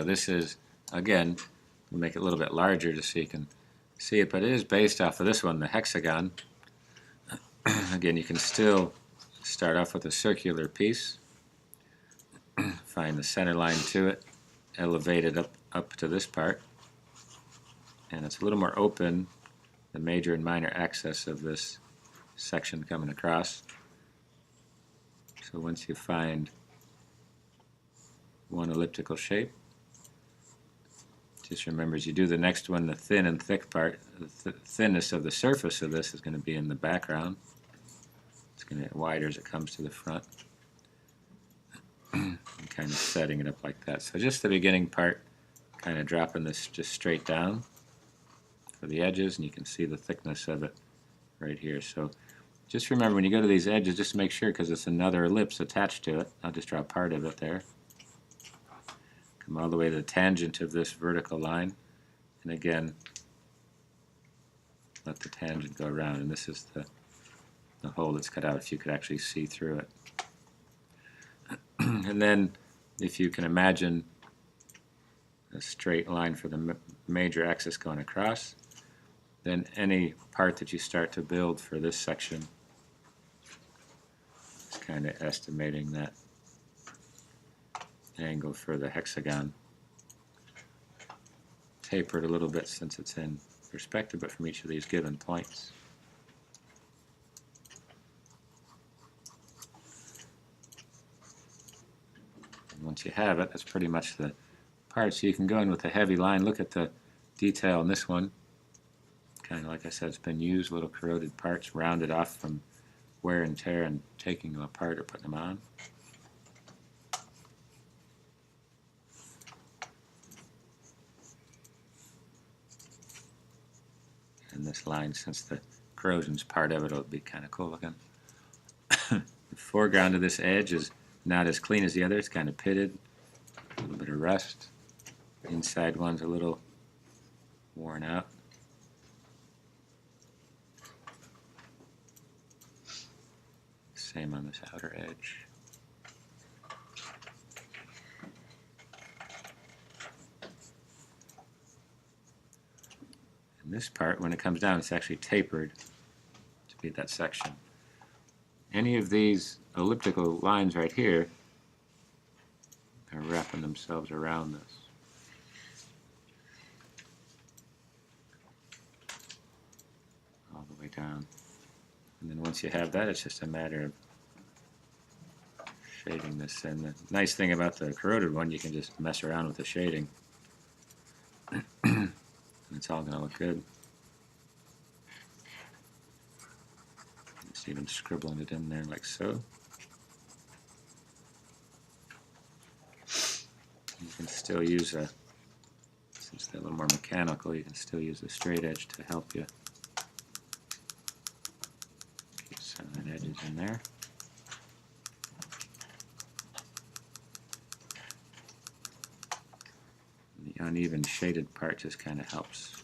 So this is, again, we'll make it a little bit larger just so you can see it, but it is based off of this one, the hexagon. Again, you can still start off with a circular piece, find the center line to it, elevate it up to this part, and it's a little more open, the major and minor axis of this section coming across. So once you find one elliptical shape, just remember as you do the next one, the thin and thick part, the thinness of the surface of this is going to be in the background. It's going to get wider as it comes to the front. And kind of setting it up like that. So just the beginning part, kind of dropping this just straight down for the edges, and you can see the thickness of it right here. So just remember when you go to these edges, just make sure, because it's another ellipse attached to it. I'll just draw part of it there. Come all the way to the tangent of this vertical line, and again let the tangent go around, and this is the hole that's cut out, if you could actually see through it. And then if you can imagine a straight line for the major axis going across, then any part that you start to build for this section is kind of estimating that angle for the hexagon. Taper it a little bit since it's in perspective, but from each of these given points. And once you have it, that's pretty much the part. So you can go in with a heavy line. Look at the detail in this one. Kind of like I said, it's been used, little corroded parts rounded off from wear and tear and taking them apart or putting them on. And this line, since the corrosion's part of it, it'll be kind of cool looking. The foreground of this edge is not as clean as the other. It's kind of pitted, a little bit of rust. The inside one's a little worn out. Same on this outer edge. And this part, when it comes down, it's actually tapered to be that section. Any of these elliptical lines right here are wrapping themselves around this. All the way down. And then once you have that, it's just a matter of shading this in. The nice thing about the corroded one, you can just mess around with the shading. And it's all going to look good. Just even scribbling it in there like so. You can still use a, since they're a little more mechanical, you can still use a straight edge to help you. Keep some of that edges in there. And the uneven shaded part just kind of helps.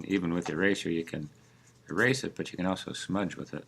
even with the eraser, you can erase it, but you can also smudge with it.